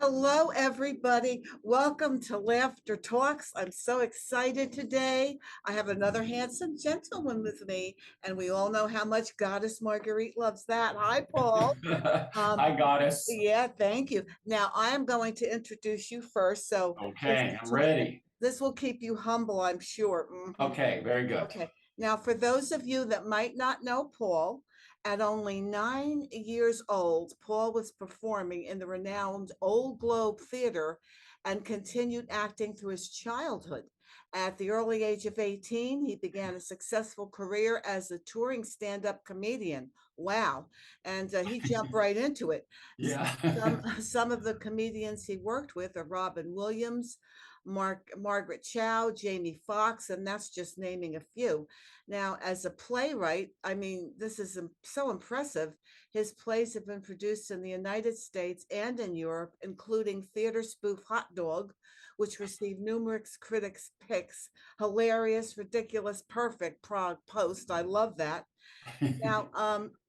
Hello, everybody. Welcome to Laughter Talks. I'm so excited today. I have another handsome gentleman with me, and we all know how much Goddess Marguerite loves that. Hi, Paul. Hi, Um, Goddess. yeah, thank you. Now, I am going to introduce you first, so this Okay, I'm ready. this will keep you humble, I'm sure. Okay, very good. Okay. Now, for those of you that might not know Paul, at only 9 years old, Paul was performing in the renowned Old Globe Theater and continued acting through his childhood. At the early age of 18, he began a successful career as a touring stand-up comedian. Wow. And he jumped right into it. Yeah. Some of the comedians he worked with are Robin Williams, Margaret Chow, Jamie Foxx, and that's just naming a few. Now, as a playwright, I mean, this is so impressive. His plays have been produced in the United States and in Europe, including theater spoof Hot Dog, which received numerous critics' picks. Hilarious, ridiculous, perfect Prague Post. I love that. Now,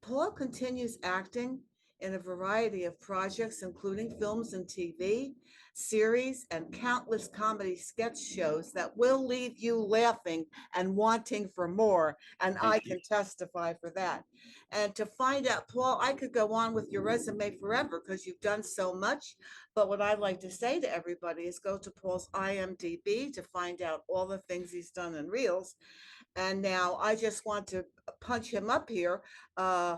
Paul continues acting in a variety of projects, including films and TV, series, and countless comedy sketch shows that will leave you laughing and wanting for more. And I Thank you. can testify for that. And to find out, Paul, I could go on with your resume forever because you've done so much. But what I'd like to say to everybody is go to Paul's IMDb to find out all the things he's done in reels. And now I just want to punch him up here. Uh,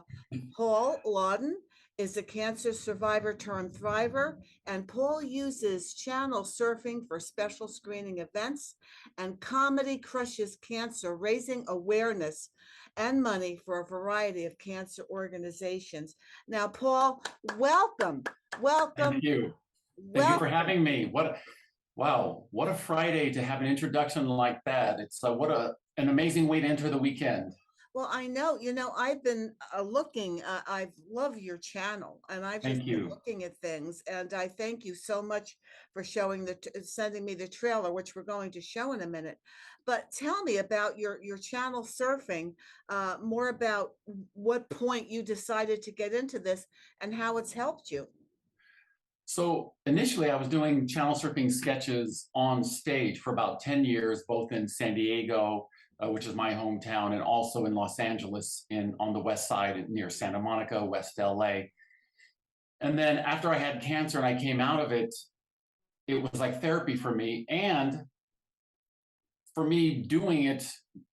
Paul Lauden is a cancer survivor turned thriver, and Paul uses channel surfing for special screening events, and comedy crushes cancer, raising awareness and money for a variety of cancer organizations. Now, Paul, welcome, welcome, Thank you. Thank you for welcome. having me. Wow, what a Friday to have an introduction like that. It's what an amazing way to enter the weekend. Well, I know, I've been looking, I've loved your channel and I've just Thank been you. looking at things, and I thank you so much for sending me the trailer, which we're going to show in a minute. But tell me about your channel surfing, more about what point you decided to get into this and how it's helped you. So initially, I was doing channel surfing sketches on stage for about 10 years, both in San Diego, which is my hometown, and also in Los Angeles, on the west side near Santa Monica, West LA. And then after I had cancer and I came out of it, it was like therapy for me. And for me, doing it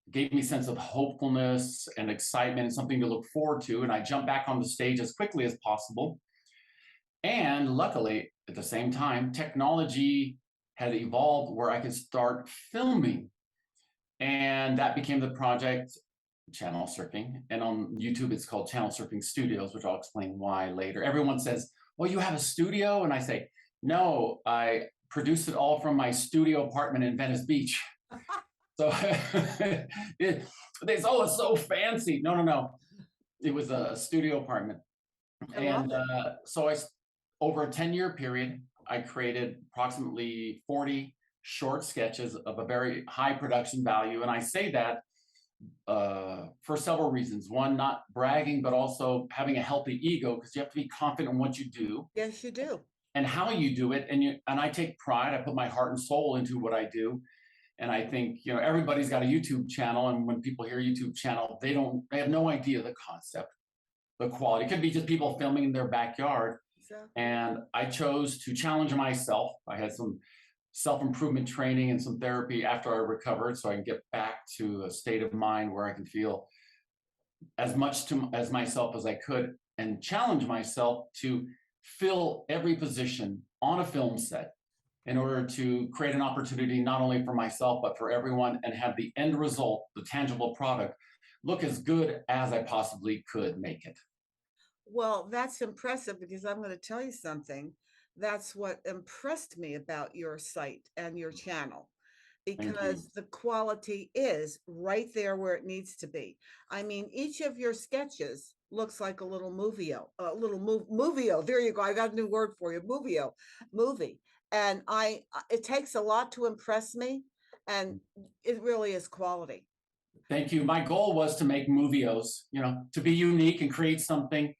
gave me a sense of hopefulness and excitement and something to look forward to. And I jumped back on the stage as quickly as possible. And luckily, at the same time, technology had evolved where I could start filming. And that became the project Channel Surfing. And on YouTube, it's called Channel Surfing Studios, which I'll explain why later. Everyone says, well, you have a studio? And I say, no, I produced it all from my studio apartment in Venice Beach. So they say, oh, it's so fancy. No, no, no. It was a studio apartment. I love And it. so over a 10-year period, I created approximately 40 short sketches of a very high production value. And I say that for several reasons. One, not bragging, but also having a healthy ego, because you have to be confident in what you do Yes, you do. and how you do it. And I take pride. I put my heart and soul into what I do. And I think, everybody's got a YouTube channel. And when people hear YouTube channel, they have no idea the concept, the quality. It could be just people filming in their backyard. Exactly. And I chose to challenge myself. I had some self-improvement training and some therapy after I recovered, so I can get back to a state of mind where I can feel as much as myself as I could, and challenge myself to fill every position on a film set in order to create an opportunity not only for myself but for everyone, and have the end result, the tangible product, look as good as I possibly could make it. Well, that's impressive because I'm going to tell you something. That's what impressed me about your site and your channel, Thank you. because the quality is right there where it needs to be. I mean, each of your sketches looks like a little movie. There you go. I got a new word for you, movie. And it takes a lot to impress me, and it really is quality. Thank you. My goal was to make movios, to be unique and create something.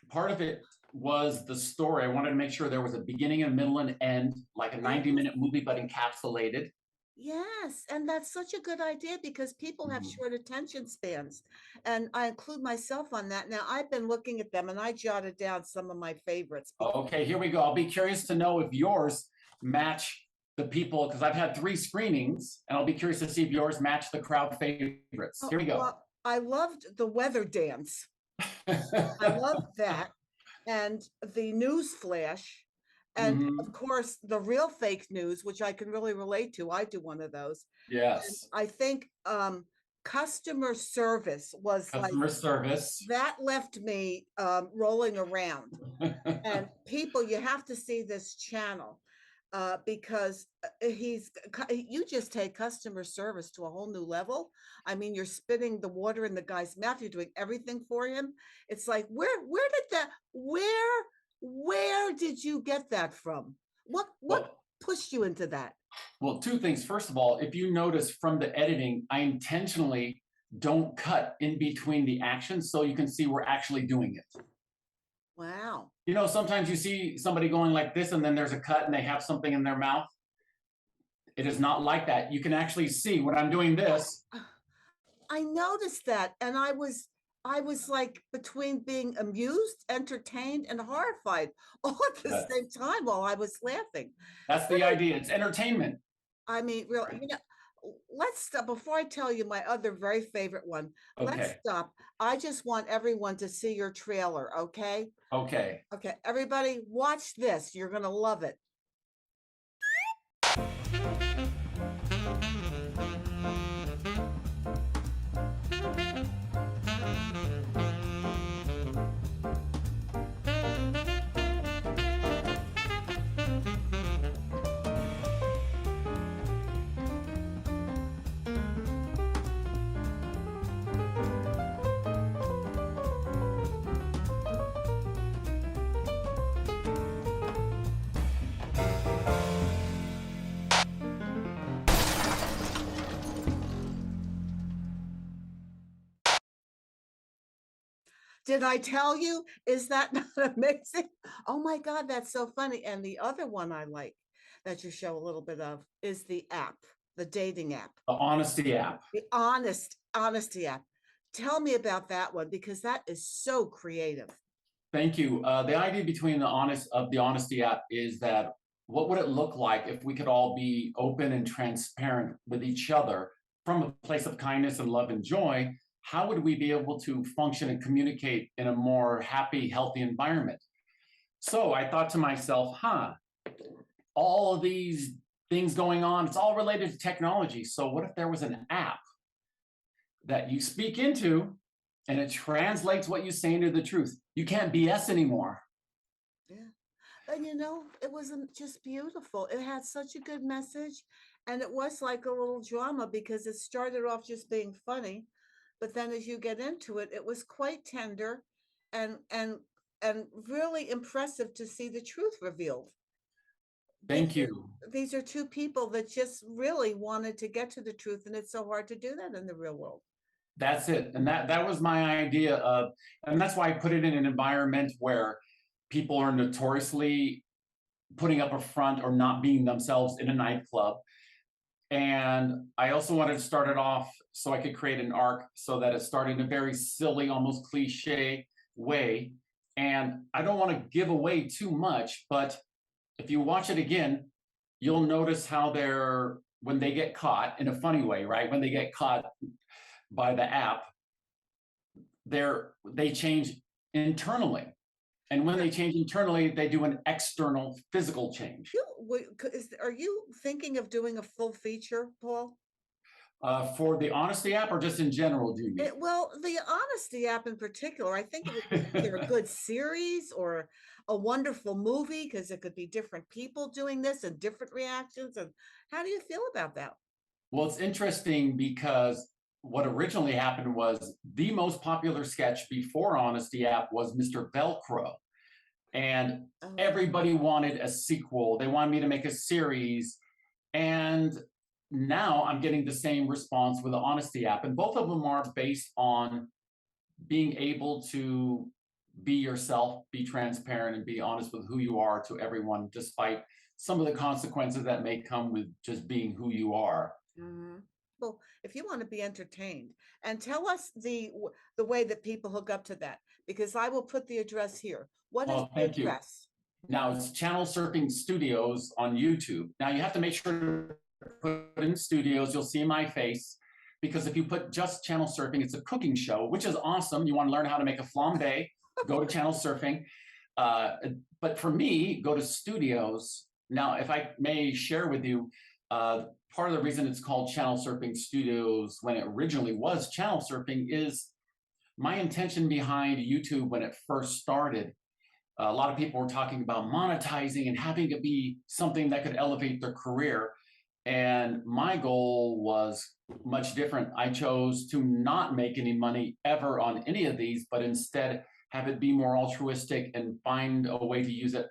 Part of it was the story. I wanted to make sure there was a beginning, a middle, and end, like a Yes. 90-minute movie, but encapsulated. Yes, and that's such a good idea because people have Mhm. short attention spans, and I include myself on that. Now, I've been looking at them and I jotted down some of my favorites because Okay, here we go. I'll be curious to know if yours match the people, because I've had 3 screenings, and I'll be curious to see if yours match the crowd favorites. oh, Here we go. well, I loved the weather dance. I loved that, and the news flash, and of Mhm. course the real fake news, which I can really relate to. I do one of those. And Yes. I think customer service was like Customer service. that left me rolling around. And people, you have to see this channel because you just take customer service to a whole new level. I mean, you're spitting the water in the guy's mouth, you're doing everything for him. It's like, where did that, where did you get that from? What Well, pushed you into that? well, 2 things. First of all, if you notice from the editing, I intentionally don't cut in between the actions so you can see we're actually doing it. Wow. Sometimes you see somebody going like this and then there's a cut and they have something in their mouth. It is not like that. You can actually see when I'm doing this. I noticed that, and I was like between being amused, entertained, and horrified all at the That's, same time while I was laughing. that's the idea. It's entertainment. I mean, real, Right. let's stop before I tell you my other very favorite one. Let's Okay. stop. I just want everyone to see your trailer, okay? Okay. Okay, everybody, watch this. You're gonna love it. Did I tell you? Is that not amazing? Oh my God, that's so funny. And the other one I like that you show a little bit of is the app, the dating app, The honesty app. the honesty app. Tell me about that one because that is so creative. Thank you. The idea between the honesty app is that what would it look like if we could all be open and transparent with each other from a place of kindness and love and joy? How would we be able to function and communicate in a more happy, healthy environment? So I thought to myself, all of these things going on, it's all related to technology. So what if there was an app that you speak into and it translates what you say into the truth? You can't BS anymore. Yeah. And it wasn't just beautiful. It had such a good message. And it was like a little drama because it started off just being funny. But then as you get into it, it was quite tender and and and really impressive to see the truth revealed. These Thank you. these are two people that just really wanted to get to the truth, and it's so hard to do that in the real world. That's it. And that was my idea of, and that's why I put it in an environment where people are notoriously putting up a front or not being themselves in a nightclub. And I also wanted to start it off so I could create an arc so that it started in a very silly, almost cliche way. And I don't want to give away too much, but if you watch it again, you'll notice how when they get caught in a funny way, right? When they get caught by the app, they change internally. And when they change internally, they do an external physical change. Are you thinking of doing a full feature, Paul? For the honesty app or just in general, do you mean? Well, the honesty app in particular, I think it would be either a good series or a wonderful movie because it could be different people doing this and different reactions. And how do you feel about that? Well, it's interesting because what originally happened was the most popular sketch before Honesty app was Mr. Velcro. And Oh, everybody wanted a sequel. They wanted me to make a series. And now I'm getting the same response with the Honesty app. And both of them are based on being able to be yourself, be transparent, and be honest with who you are to everyone, despite some of the consequences that may come with just being who you are. Mhm. Well, if you wanna be entertained, and tell us the way that people hook up to that, because I will put the address here. What is Oh, the thank you. address? Now it's Channel Surfing Studios on YouTube. Now you have to make sure to put in studios, you'll see my face. Because if you put just channel surfing, it's a cooking show, which is awesome. You want to learn how to make a flambe, go to channel surfing. Uh, but for me, go to studios. Now, if I may share with you, part of the reason it's called Channel Surfing Studios when it originally was channel surfing is my intention behind YouTube when it first started. A lot of people were talking about monetizing and having it be something that could elevate their career. And my goal was much different. I chose to not make any money ever on any of these, but instead have it be more altruistic and find a way to use it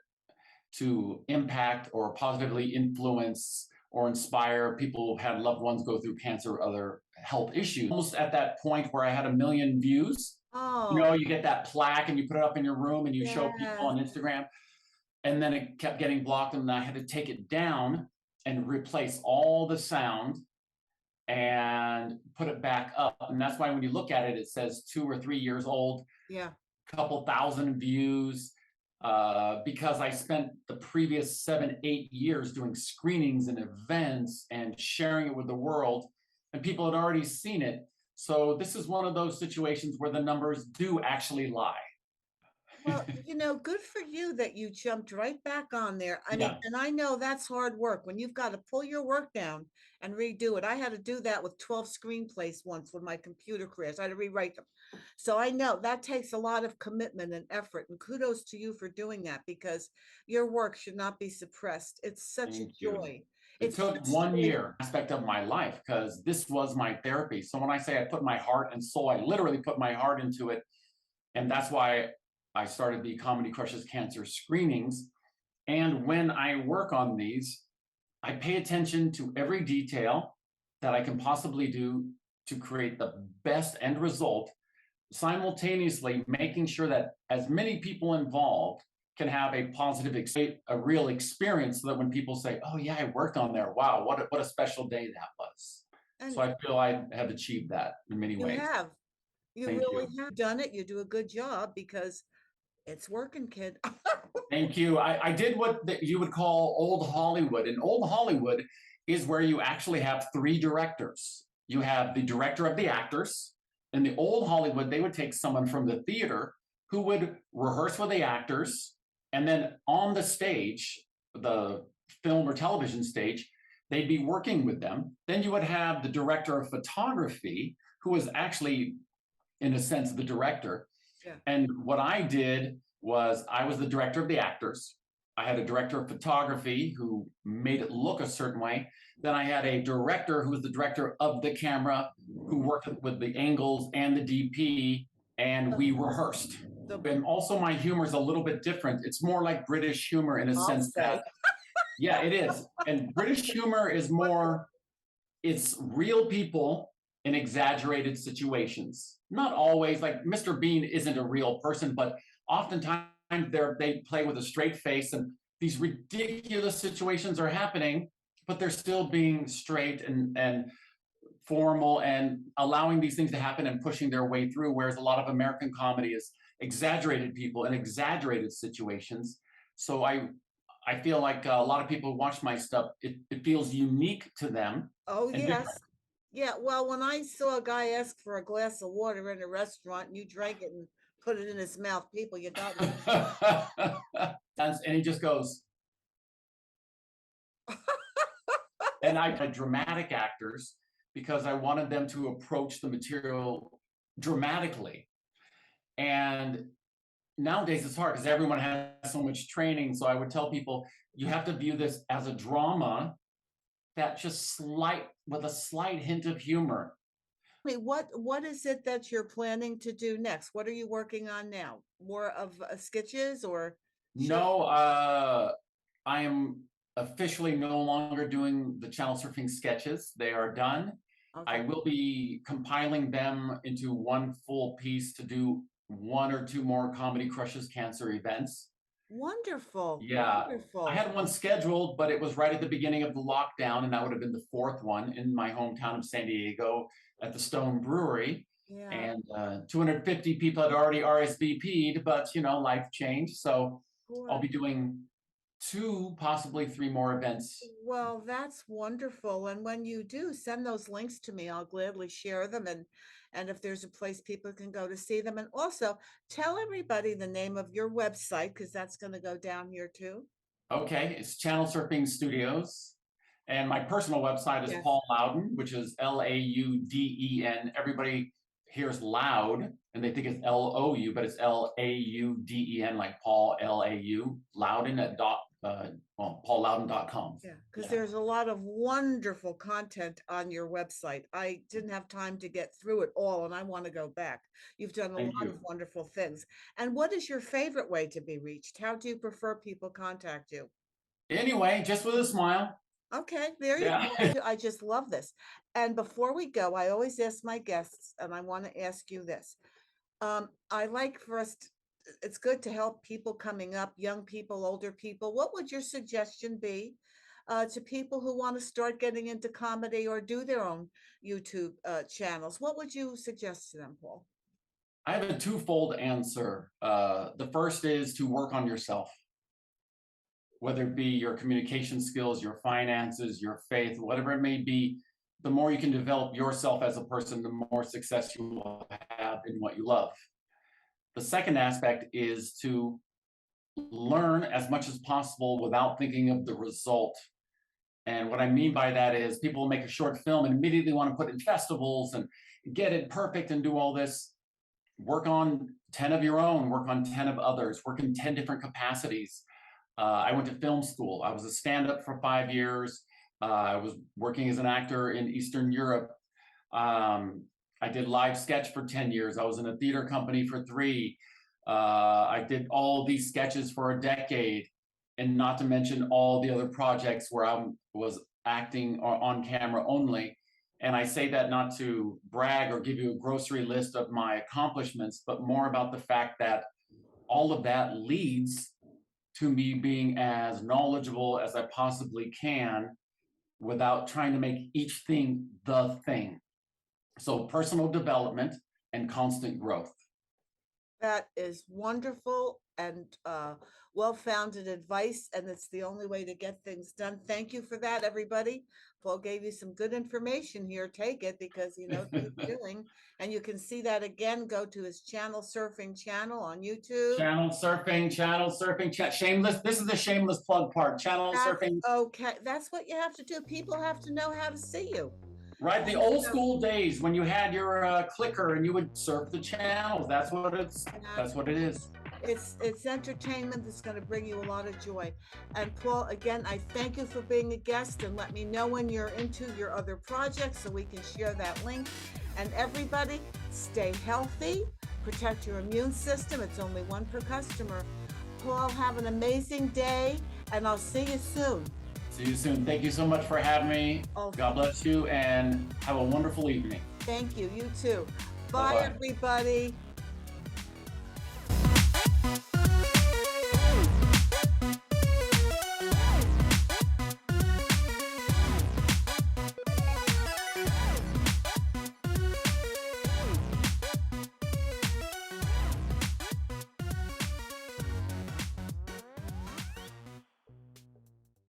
to impact or positively influence or inspire people who've had loved ones go through cancer or other health issues. Almost at that point where I had 1 million views, Oh, you get that plaque and you put it up in your room and you show people yes. on Instagram. And then it kept getting blocked, and I had to take it down and replace all the sound and put it back up. And that's why when you look at it, it says 2 or 3 years old, Yeah. couple thousand views. Because I spent the previous 7, 8 years doing screenings and events and sharing it with the world, and people had already seen it. So this is one of those situations where the numbers do actually lie. Well, good for you that you jumped right back on there. I mean, Yeah, and I know that's hard work when you've got to pull your work down and redo it. I had to do that with 12 screenplays once when my computer crashed. I had to rewrite them. So I know that takes a lot of commitment and effort. And kudos to you for doing that because your work should not be suppressed. It's such a thank you. joy. It It's took such 1 year aspect of my life because this was my therapy. So when I say I put my heart and soul, I literally put my heart into it. And that's why I started the Comedy Crushes Cancer screenings. And when I work on these, I pay attention to every detail that I can possibly do to create the best end result, simultaneously making sure that as many people involved can have a positive, a real experience so that when people say, oh, yeah, I worked on there, wow, what a special day that was. So and I feel I have achieved that in many you ways. have. You Thank really you. have done it. You do a good job because it's working, kid. Thank you. I did what you would call old Hollywood. And old Hollywood is where you actually have three directors. You have the director of the actors. In the old Hollywood, they would take someone from the theater who would rehearse with the actors. And then on the stage, the film or television stage, they'd be working with them. Then you would have the director of photography, who was actually, in a sense, the director. Yeah. And what I did was I was the director of the actors. I had a director of photography who made it look a certain way. Then I had a director who was the director of the camera, who worked with the angles and the DP, and we rehearsed. The And also, my humor is a little bit different. It's more like British humor in a I'll sense that, say. yeah, it is. And British humor is more, it's real people in exaggerated situations. Not always, like Mr. Bean isn't a real person, but oftentimes they play with a straight face and these ridiculous situations are happening, but they're still being straight and formal and allowing these things to happen and pushing their way through. Whereas a lot of American comedy is exaggerated people in exaggerated situations. So I feel like a lot of people who watch my stuff, it feels unique to them Oh, and different. yes. Yeah, well, when I saw a guy ask for a glass of water in a restaurant and you drank it and put it in his mouth, people, you got me. And he just goes, and I had dramatic actors because I wanted them to approach the material dramatically. And nowadays it's hard because everyone has so much training. So I would tell people, you have to view this as a drama that just slight with a slight hint of humor. I mean, what is it that you're planning to do next? What are you working on now? More of sketches or show? No, I am officially no longer doing the channel surfing sketches. They are done. I Okay. will be compiling them into one full piece to do one or two more Comedy Crushes Cancer events. Wonderful, Yeah, I wonderful. had one scheduled, but it was right at the beginning of the lockdown, and that would have been the fourth one in my hometown of San Diego at the Stone Brewery. Yeah, And 250 people had already RSVP'd, but life changed. So I'll boy. be doing two, possibly three more events. Well, that's wonderful. And when you do, send those links to me. I'll gladly share them and if there's a place people can go to see them. And also tell everybody the name of your website because that's going to go down here too. Okay, it's Channel Surfing Studios. And my personal website is Yes. Paul Lauden, which is Lauden. Everybody hears loud and they think it's Lou, but it's Lauden, like Paul Lau, Louden at paullouden.com. Yeah, because Yeah, there's a lot of wonderful content on your website. I didn't have time to get through it all, and I want to go back. You've done a thank lot you. of wonderful things. And what is your favorite way to be reached? How do you prefer people contact you? Anyway, just with a smile. Okay, there you Yeah. go. I just love this. And before we go, I always ask my guests, and I want to ask you this. I like for us, it's good to help people coming up, young people, older people. What would your suggestion be to people who want to start getting into comedy or do their own YouTube channels? What would you suggest to them, Paul? I have a twofold answer. The first is to work on yourself, whether it be your communication skills, your finances, your faith, whatever it may be. The more you can develop yourself as a person, the more success you will have in what you love. The second aspect is to learn as much as possible without thinking of the result. And what I mean by that is people make a short film and immediately want to put it in festivals and get it perfect and do all this. Work on 10 of your own, work on 10 of others, work in 10 different capacities. I went to film school. I was a stand up for 5 years. I was working as an actor in Eastern Europe. I did live sketch for 10 years. I was in a theater company for three. I did all these sketches for a decade, and not to mention all the other projects where I was acting or on camera only. And I say that not to brag or give you a grocery list of my accomplishments, but more about the fact that all of that leads to me being as knowledgeable as I possibly can without trying to make each thing the thing. So, personal development and constant growth. That is wonderful and well-founded advice, and it's the only way to get things done. Thank you for that, everybody. Paul gave you some good information here. Take it because he knows what he's doing. And you can see that again. Go to his channel surfing channel on YouTube. Shameless. This is the shameless plug part. Channel That's surfing, okay. That's what you have to do. People have to know how to see you. right? The And, old school days when you had your clicker and you would surf the channels. That's what it's. that's That's what it is. it's entertainment that's going to bring you a lot of joy. And Paul, again, I thank you for being a guest and let me know when you're into your other projects so we can share that link. And everybody, stay healthy, protect your immune system. It's only one per customer. Paul, have an amazing day, and I'll see you soon. See you soon. Thank you so much for having me. Oh, God bless you and have a wonderful evening. thank you. You too. Bye, Bye-bye. everybody.